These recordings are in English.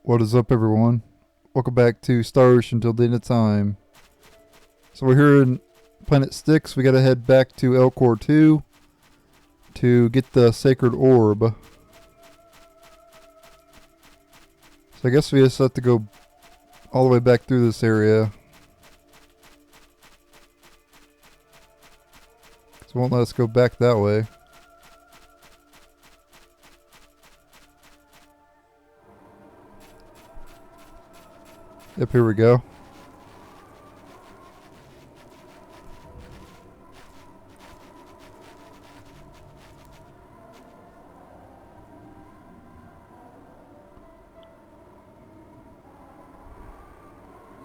What is up, everyone? Welcome back to Star Ocean Till the End of Time. So we're here in Planet Styx. We gotta head back to Elcor 2 to get the Sacred Orb. So I guess we just have to go all the way back through this area. So it won't let us go back that way. Yep, here we go.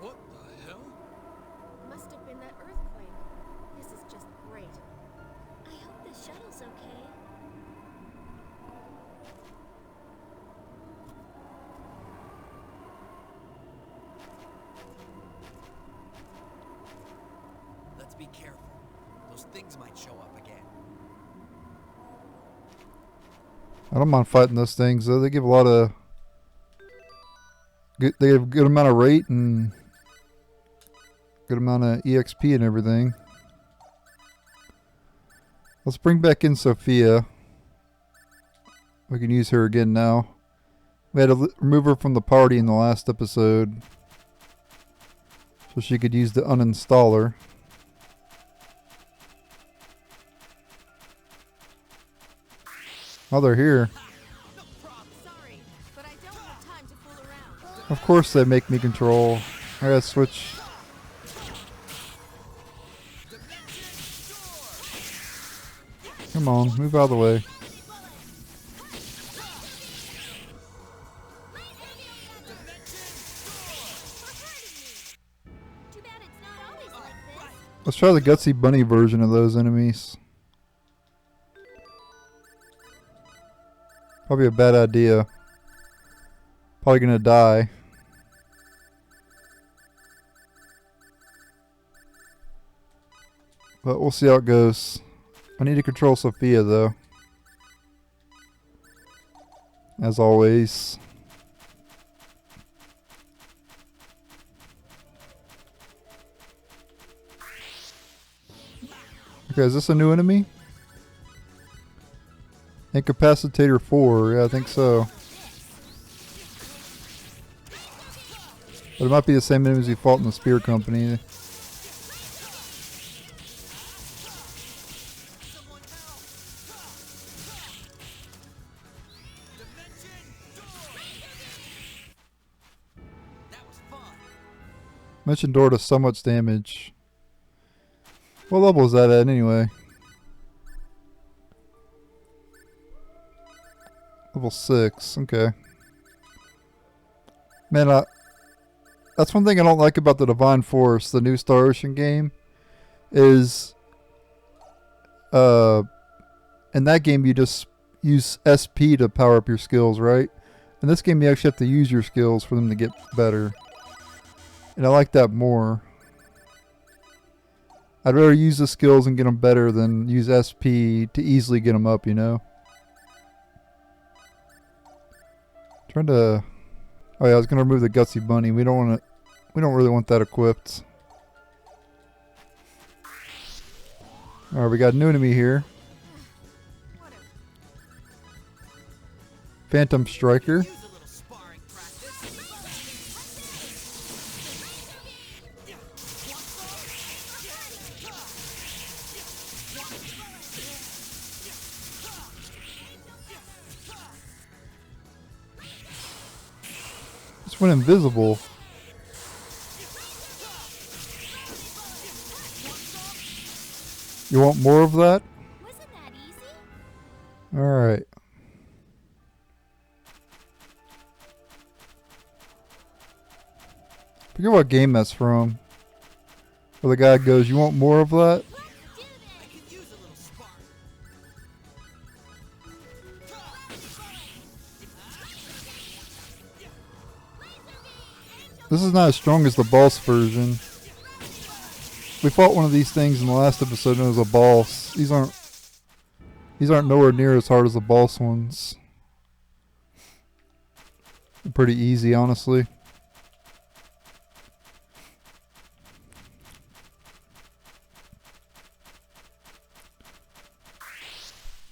What the hell? Must have been that earthquake. This is just great. I hope the shuttle's okay. Let's be careful. Those things might show up again. I don't mind fighting those things though. They give a lot of they have a good amount of rate and good amount of EXP and everything. Let's bring back in Sophia. We can use her again now. We had to remove her from the party in the last episode so she could use the uninstaller. Oh, they're here. No problem. Sorry, but I don't have time to fool around. Of course they make me control. I gotta switch. Come on, move out of the way. Too bad it's not always like this. Let's try the Gutsy Bunny version of those enemies. Probably a bad idea. Probably gonna die. But we'll see how it goes. I need to control Sophia though. As always. Okay, is this a new enemy? Incapacitator 4, yeah, I think so. But it might be the same enemies we fought in the Spear Company. That was fun. Mention door does so much damage. What level is that at anyway? Level 6, okay. Man, that's one thing I don't like about the Divine Force, the new Star Ocean game, is in that game you just use SP to power up your skills, right? In this game you actually have to use your skills for them to get better. And I like that more. I'd rather use the skills and get them better than use SP to easily get them up, you know? Trying to... Oh yeah, I was gonna remove the Gutsy Bunny. We don't really want that equipped. Alright, we got a new enemy here. Phantom Striker. Use a little sparring practice. This went invisible. You want more of that? Wasn't that easy? Alright. Forget what game that's from. Where the guy goes, you want more of that? I could use a little spark. This is not as strong as the boss version. We fought one of these things in the last episode and it was a boss. These aren't nowhere near as hard as the boss ones. Pretty easy, honestly.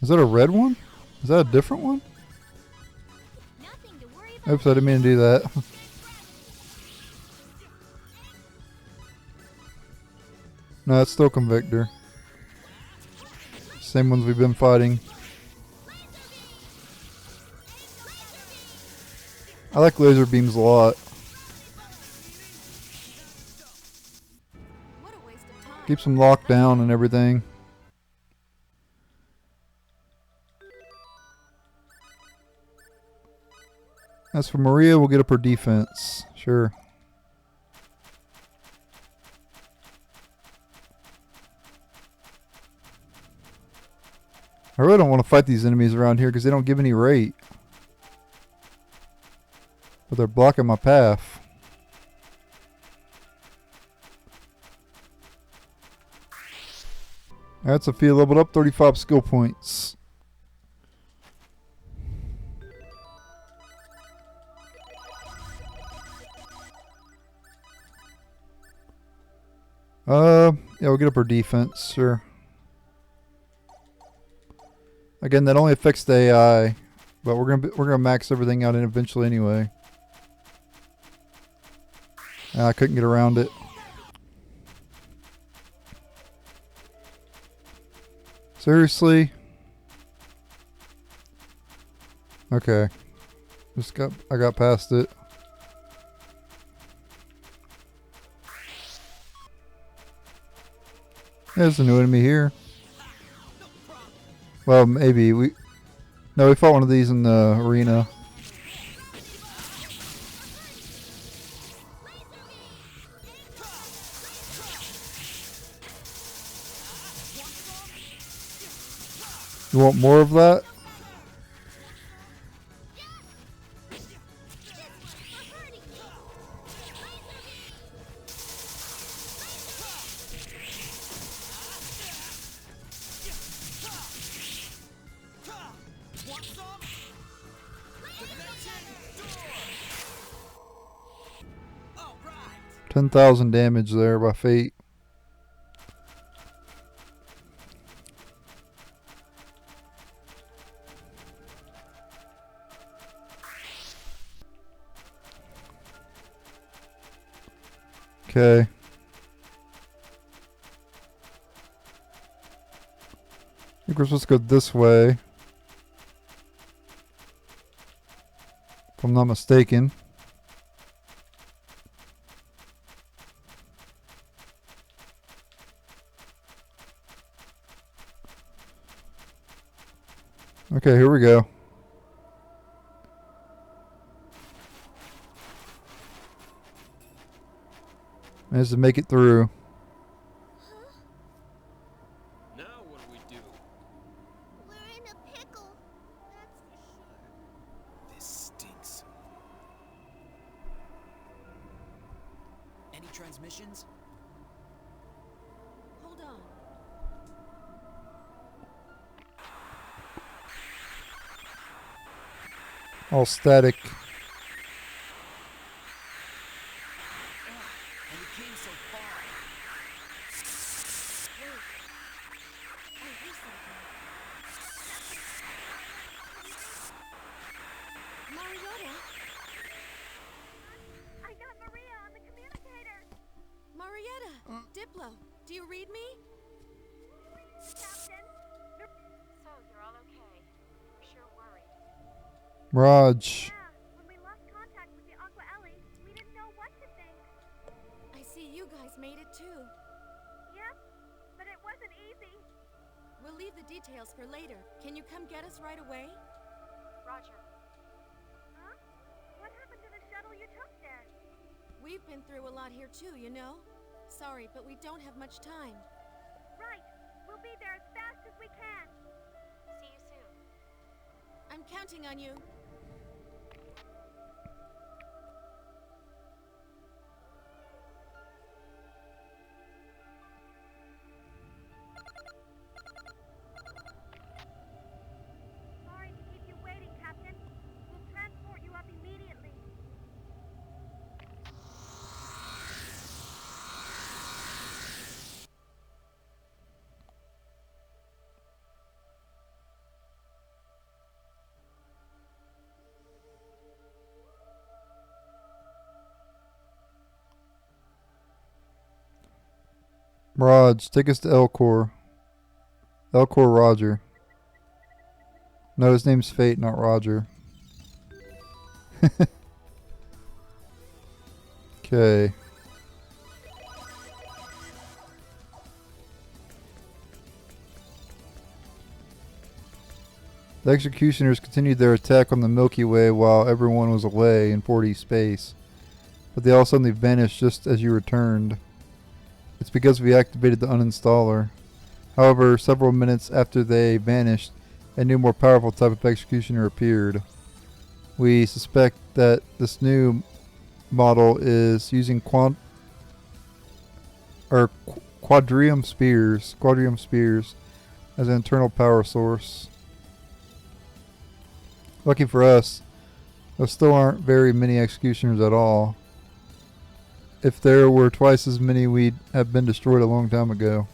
Is that a red one? Is that a different one? Nothing to worry about. Oops, I didn't mean to do that. No, it's still Convictor. Same ones we've been fighting. I like laser beams a lot. What a waste of time. Keeps them locked down and everything. As for Maria, we'll get up her defense. Sure. I really don't want to fight these enemies around here because they don't give any rate. But they're blocking my path. Alright, Sophia leveled up 35 skill points. Yeah, we'll get up her defense, sure. Again, that only affects the AI, but we're gonna max everything out eventually anyway. I couldn't get around it. Seriously? Okay. I got past it. There's a new enemy here. Well, maybe we fought one of these in the arena. You want more of that? All right. 10,000 damage there by fate. Okay. I think we're supposed to go this way. If I'm not mistaken. Okay, here we go. Managed to make it through. Now what do we do? We're in a pickle. That's for sure. This stinks. Any transmissions? Hold on. All static. And we came so far. Wait. I hear something. Mariota? I got Maria on the communicator. Marietta! Diplo, do you read me? Captain? So, you're all okay. We're sure worried. Mirage. Yeah, when we lost contact with the Aqua Ellie, we didn't know what to think. I see you guys made it too. Yep, but it wasn't easy. We'll leave the details for later. Can you come get us right away? Roger. Huh? What happened to the shuttle you took there? We've been through a lot here too, you know? Sorry, but we don't have much time. Right. We'll be there as fast as we can. See you soon. I'm counting on you. Sorry to keep you waiting, Captain. We'll transport you up immediately. Mirage, take us to Elcor. Elcor Roger. No, his name's Fate, not Roger. Okay. The executioners continued their attack on the Milky Way while everyone was away in 4D space, but they all suddenly vanished just as you returned. It's because we activated the uninstaller. However, several minutes after they vanished, a new, more powerful type of executioner appeared. We suspect that this new model is using quadrium spears as an internal power source. Lucky for us, there still aren't very many executioners at all. If there were twice as many, we'd have been destroyed a long time ago.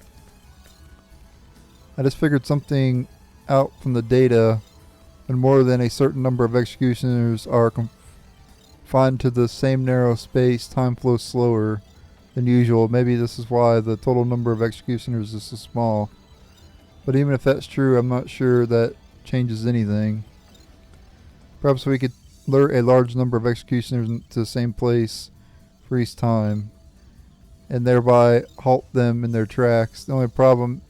I just figured something out from the data. When more than a certain number of executioners are confined to the same narrow space, time flows slower than usual. Maybe this is why the total number of executioners is so small. But even if that's true, I'm not sure that changes anything. Perhaps we could lure a large number of executioners into the same place for each time, and thereby halt them in their tracks. The only problem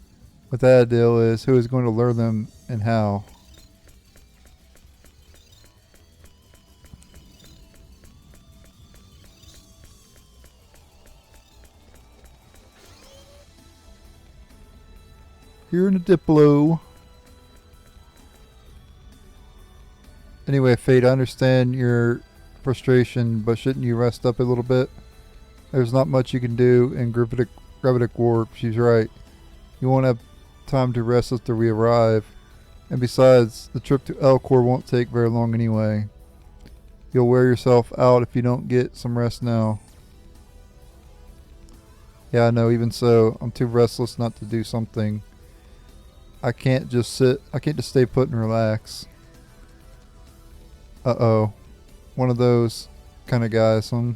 with that deal is who is going to lure them and how. Here in a Diplo. Anyway, Fate, I understand your frustration, but shouldn't you rest up a little bit? There's not much you can do in gravitic warp. She's right. You won't have time to rest after we arrive. And besides, the trip to Elcor won't take very long anyway. You'll wear yourself out if you don't get some rest now. Yeah, I know, even so, I'm too restless not to do something. I can't just stay put and relax. Uh-oh. One of those kind of guys, huh?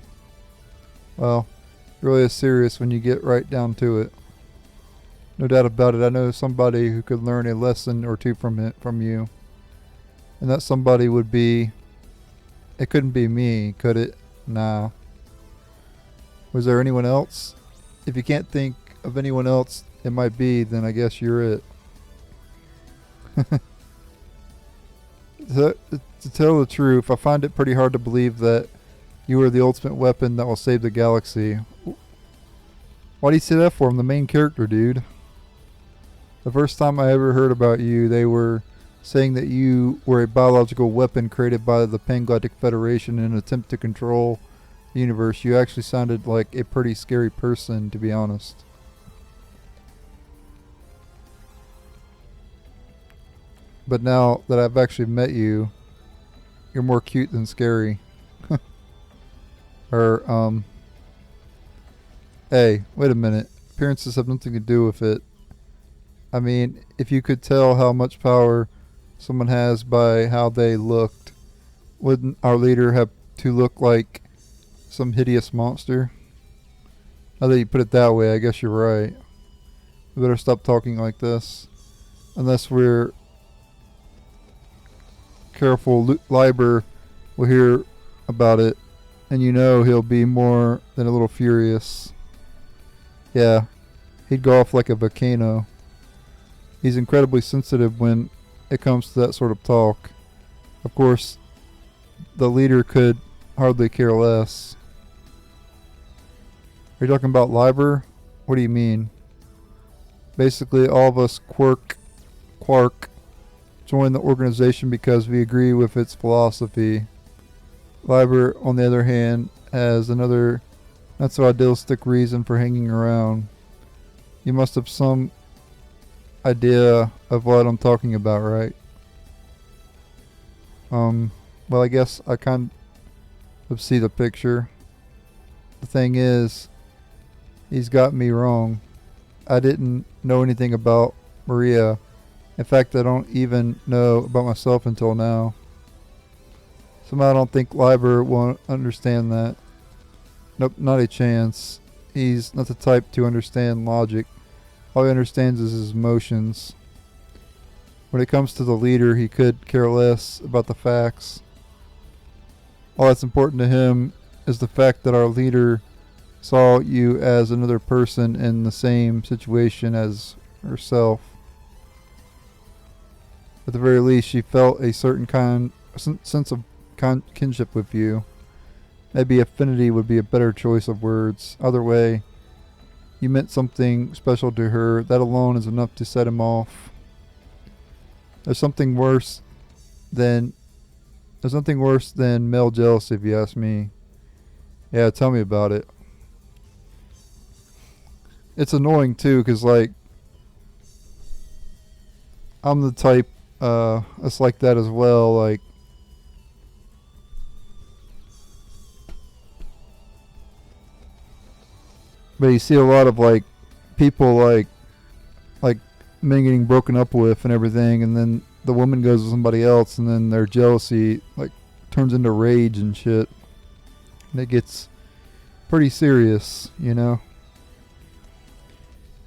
Well, it really is serious when you get right down to it. No doubt about it, I know somebody who could learn a lesson or two from you. And that somebody would be... It couldn't be me, could it? Nah. Was there anyone else? If you can't think of anyone else it might be, then I guess you're it. To tell the truth, I find it pretty hard to believe that you are the ultimate weapon that will save the galaxy. Why do you say that for? I'm the main character, dude. The first time I ever heard about you, they were saying that you were a biological weapon created by the Pangalactic Federation in an attempt to control the universe. You actually sounded like a pretty scary person, to be honest. But now that I've actually met you, you're more cute than scary. Hey, wait a minute. Appearances have nothing to do with it. I mean, if you could tell how much power someone has by how they looked, wouldn't our leader have to look like some hideous monster? Now that you put it that way, I guess you're right. We better stop talking like this. Unless we're careful, Liber will hear about it, and you know he'll be more than a little furious. Yeah, he'd go off like a volcano. He's incredibly sensitive when it comes to that sort of talk. Of course, the leader could hardly care less. Are you talking about Liber? What do you mean? Basically, all of us Quark join the organization because we agree with its philosophy. Liber, on the other hand, has another not so idealistic reason for hanging around. You must have some idea of what I'm talking about, right? Well, I guess I kind of see the picture. The thing is, he's got me wrong. I didn't know anything about Maria. In fact, I don't even know about myself until now. Somehow I don't think Liber will understand that. Nope, not a chance. he's not the type to understand logic. All he understands is his emotions. When it comes to the leader, he could care less about the facts. All that's important to him is the fact that our leader saw you as another person in the same situation as herself. At the very least, she felt a certain sense of kinship with you. Maybe affinity would be a better choice of words. Either way, you meant something special to her. That alone is enough to set him off. There's nothing worse than male jealousy, if you ask me. Yeah, tell me about it. It's annoying too, cause like I'm the type that's like that as well. Like, but you see a lot of like people like men getting broken up with and everything, and then the woman goes with somebody else, and then their jealousy like turns into rage and shit, and it gets pretty serious, you know.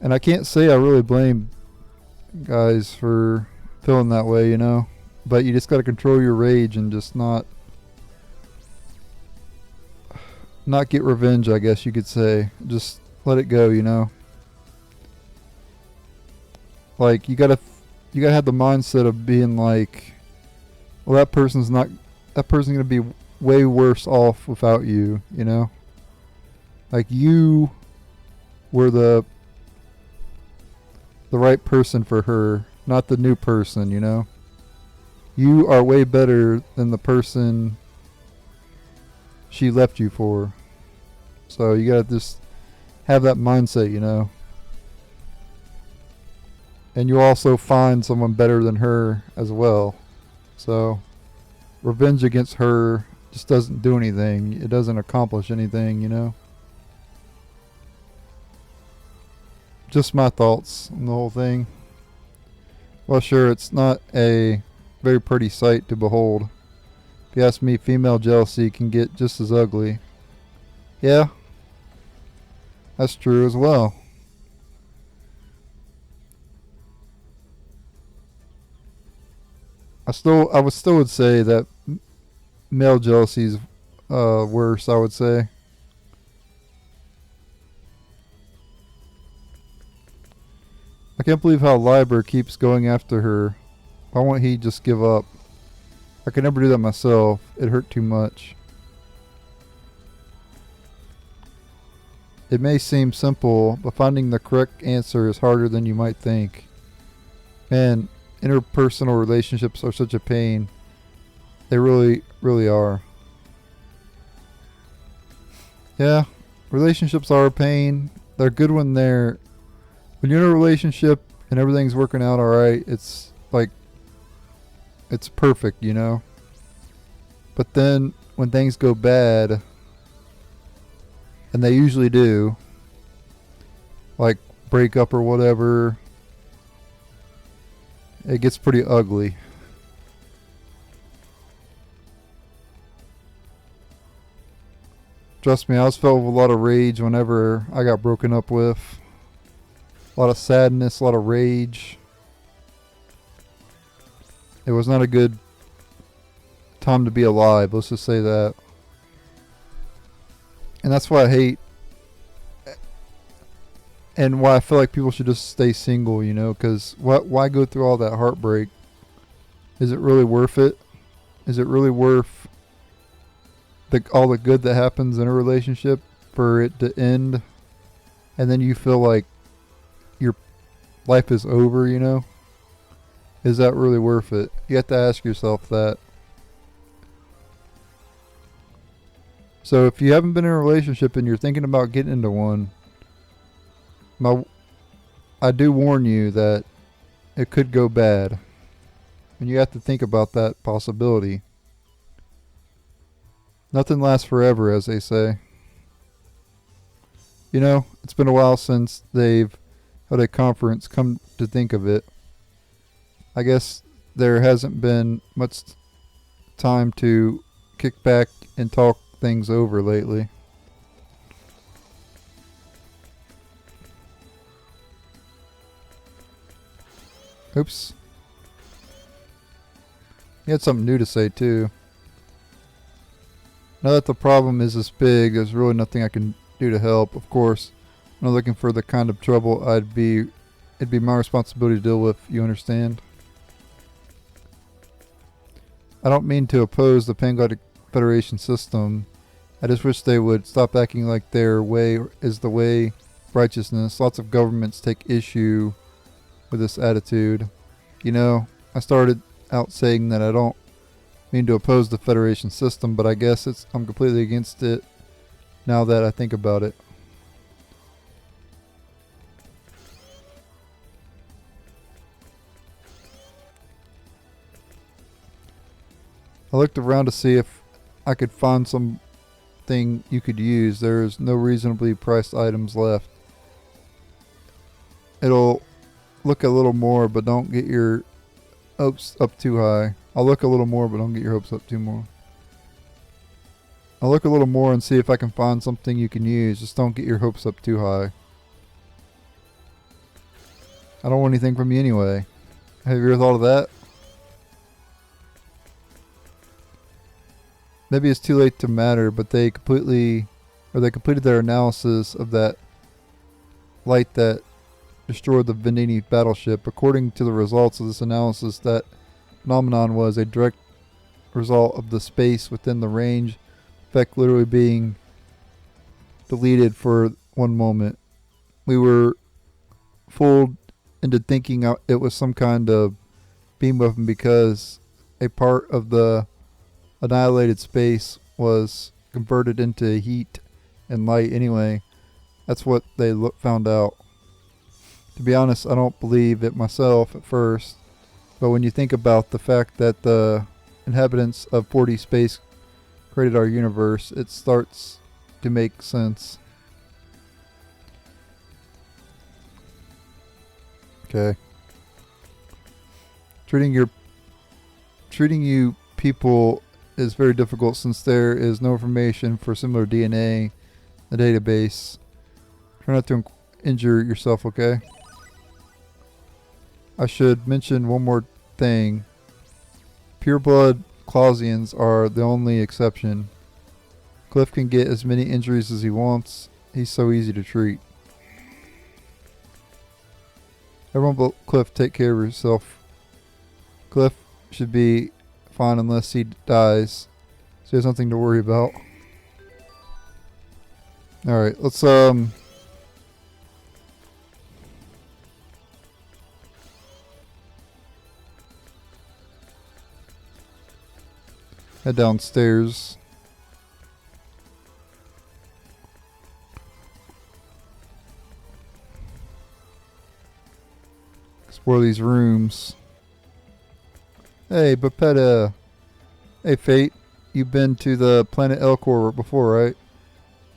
And I can't say I really blame guys for feeling that way, you know, but you just got to control your rage and just not get revenge, I guess you could say. Just let it go, you know. Like you gotta have the mindset of being like, well, that person's gonna be way worse off without you, you know. Like you were the right person for her, not the new person, you know. You are way better than the person she left you for. So you gotta just have that mindset, you know. And you'll also find someone better than her as well. So revenge against her just doesn't do anything. It doesn't accomplish anything, you know. Just my thoughts on the whole thing. Well, sure, it's not a very pretty sight to behold. If you ask me, female jealousy can get just as ugly. Yeah, that's true as well. I would still say that male jealousy is worse, I would say. I can't believe how Liber keeps going after her. Why won't he just give up? I could never do that myself. It hurt too much. It may seem simple, but finding the correct answer is harder than you might think. Man, interpersonal relationships are such a pain. They really, really are. Yeah, relationships are a pain. They're good when you're in a relationship and everything's working out alright. It's like, it's perfect, you know. But then when things go bad, and they usually do, like break up or whatever, it gets pretty ugly. Trust me, I was filled with a lot of rage whenever I got broken up with. A lot of sadness, a lot of rage. It was not a good time to be alive, let's just say that. And that's why I hate, and why I feel like people should just stay single, you know, because why go through all that heartbreak? Is it really worth it? Is it really worth all the good that happens in a relationship for it to end and then you feel like your life is over, you know? Is that really worth it? You have to ask yourself that. So if you haven't been in a relationship and you're thinking about getting into one, I do warn you that it could go bad. And you have to think about that possibility. Nothing lasts forever, as they say. You know, it's been a while since they've had a conference, come to think of it. I guess there hasn't been much time to kick back and talk things over lately. Oops. He had something new to say too. Now that the problem is this big, there's really nothing I can do to help. Of course, I'm not looking for the kind of trouble it'd be my responsibility to deal with, you understand? I don't mean to oppose the Pangalactic Federation system. I just wish they would stop acting like their way is the way of righteousness. Lots of governments take issue with this attitude. You know, I started out saying that I don't mean to oppose the Federation system, but I guess I'm completely against it now that I think about it. I looked around to see if I could find something you could use. There's no reasonably priced items left. It'll look a little more, but don't get your hopes up too high. I'll look a little more, but don't get your hopes up too more. I'll look a little more and see if I can find something you can use. Just don't get your hopes up too high. I don't want anything from you anyway. Have you ever thought of that? Maybe it's too late to matter, but they completed their analysis of that light that destroyed the Venini battleship. According to the results of this analysis, that phenomenon was a direct result of the space within the range effect literally being deleted for one moment. We were fooled into thinking it was some kind of beam weapon because a part of the annihilated space was converted into heat and light anyway. That's what they found out. To be honest, I don't believe it myself at first, but when you think about the fact that the inhabitants of 4D space created our universe, it starts to make sense. Okay. Treating you people is very difficult since there is no information for similar DNA in the database. Try not to injure yourself, okay? I should mention one more thing. Pureblood Clausians are the only exception. Cliff can get as many injuries as he wants. He's so easy to treat. Everyone but Cliff, take care of yourself. Cliff should be fine unless he dies. So he has nothing to worry about. Alright, let's head downstairs. Explore these rooms. Hey, Bapetta. Hey, Fate. You've been to the planet Elcor before, right?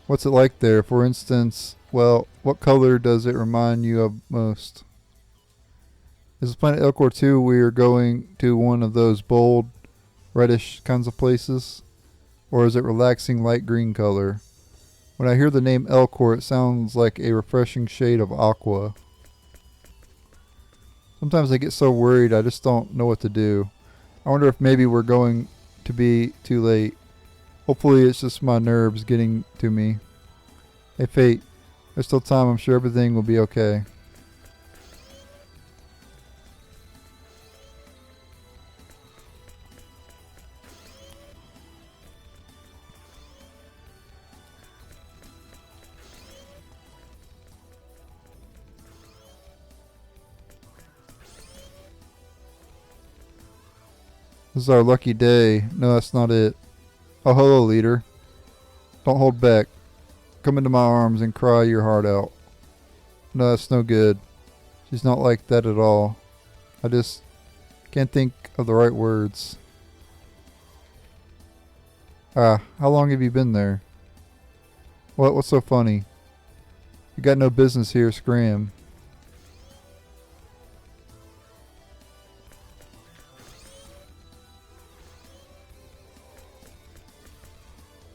What's it like there? For instance, well, what color does it remind you of most? Is planet Elcor 2 we are going to one of those bold, reddish kinds of places? Or is it relaxing light green color? When I hear the name Elcor, it sounds like a refreshing shade of aqua. Sometimes I get so worried I just don't know what to do. I wonder if maybe we're going to be too late. Hopefully it's just my nerves getting to me. Hey Fate, there's still time. I'm sure everything will be okay. This is our lucky day. No, that's not it. Oh, hello, leader. Don't hold back. Come into my arms and cry your heart out. No, that's no good. She's not like that at all. I just can't think of the right words. Ah, how long have you been there? What? What's so funny? You got no business here, Scram.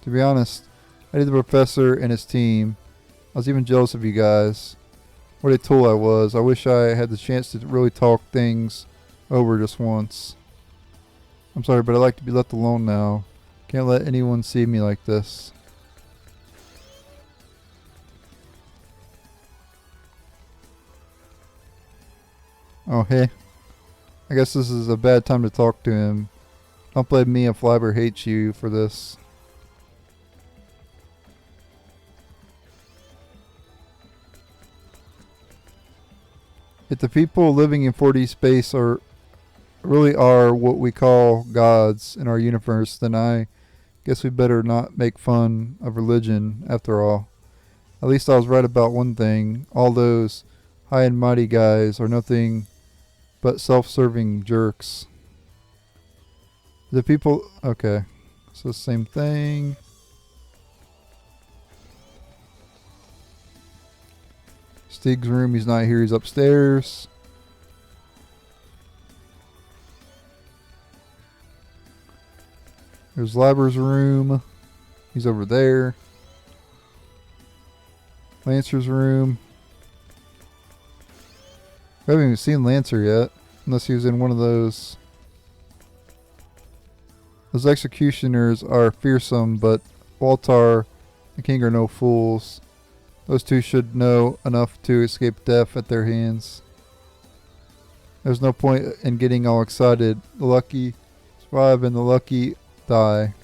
To be honest, I hated the professor and his team. I was even jealous of you guys. what a tool I was. I wish I had the chance to really talk things over just once. I'm sorry, but I like to be left alone now. Can't let anyone see me like this. Oh, hey. I guess this is a bad time to talk to him. Don't blame me if Flyber hates you for this. If the people living in 4D space really are what we call gods in our universe, then I guess we better not make fun of religion after all. At least I was right about one thing. All those high and mighty guys are nothing but self-serving jerks. The people... Okay. So same thing. Stig's room, he's not here, he's upstairs. There's Laber's room. He's over there. Lancer's room. We haven't even seen Lancer yet. Unless he was in one of those. Those executioners are fearsome, but Waltar and King are no fools. Those two should know enough to escape death at their hands. There's no point in getting all excited. The lucky survive and the lucky die.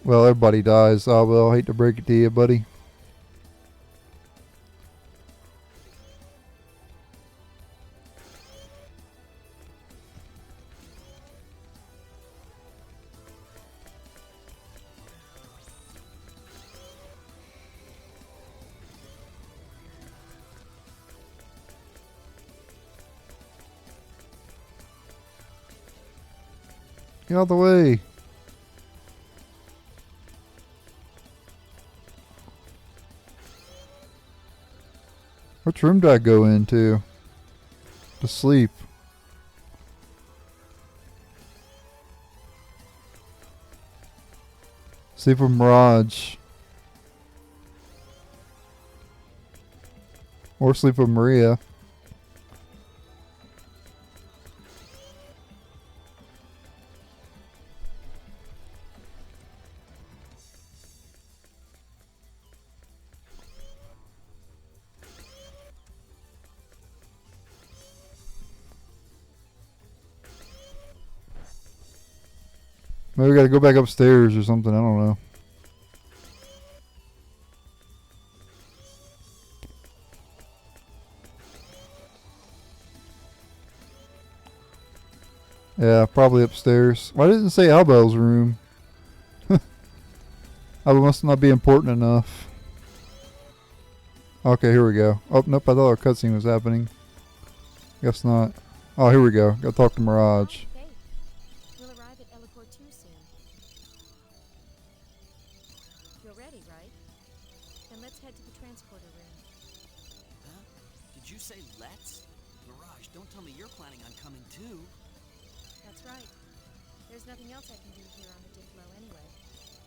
Well, everybody dies. Oh, well, I hate to break it to you, buddy. Get out of the way. Which room did I go into? To sleep. Sleep with Mirage. Or sleep with Maria. Maybe we gotta go back upstairs or something, I don't know. Yeah, probably upstairs. Why didn't it say Albel's room? Albel must not be important enough. Okay, here we go. Oh, nope, I thought a cutscene was happening. Guess not. Oh, here we go. Gotta talk to Mirage.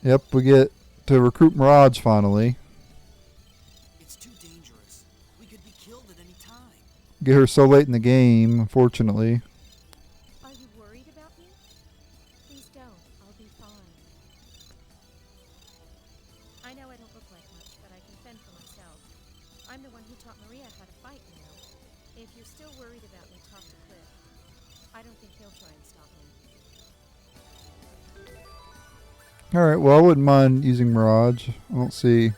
Yep, we get to recruit Mirage finally. It's too dangerous. We could be killed at any time. Get her so late in the game, unfortunately. Are you worried about me? Please don't. I'll be fine. I know I don't look like much, but I can fend for myself. I'm the one who taught Maria how to fight, you know. If you're still worried about me, talk to Cliff. I don't think he'll try and stop me. Alright, well I wouldn't mind using Mirage. I don't see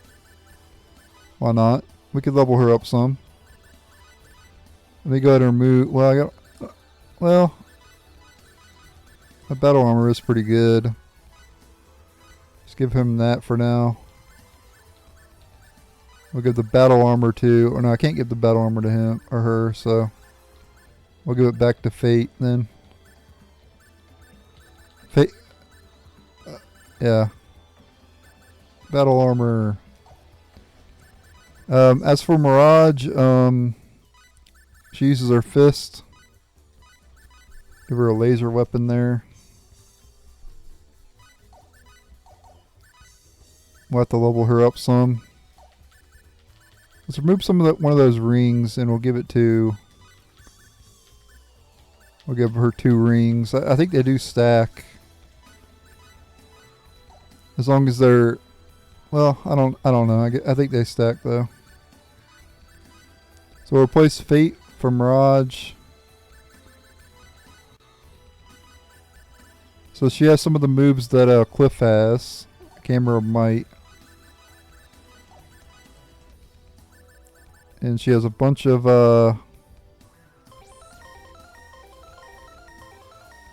why not. We could level her up some. Let me go ahead and remove... Well, I got... Well... My battle armor is pretty good. Just give him that for now. We'll give the battle armor to... Or no, I can't give the battle armor to him or her, so... We'll give it back to Fate then. Fate... Yeah. Battle armor. As for Mirage, she uses her fist. Give her a laser weapon there. We'll have to level her up some. Let's remove one of those rings, and we'll give it to. We'll give her 2 rings. I think they do stack. As long as they're, well, I don't know. I think they stack though. So we'll replace Fate for Mirage. So she has some of the moves that Cliff has. Camera of Might. And she has a bunch of we'll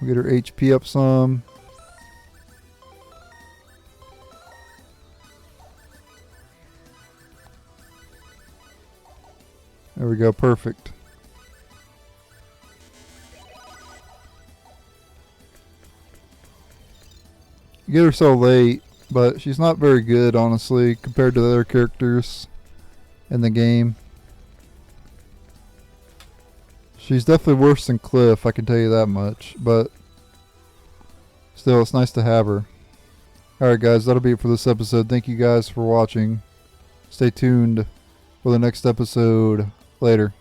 get her HP up some. There we go, perfect. You get her so late, but she's not very good, honestly, compared to the other characters in the game. She's definitely worse than Cliff, I can tell you that much, but still, it's nice to have her. Alright guys, that'll be it for this episode. Thank you guys for watching. Stay tuned for the next episode. Later.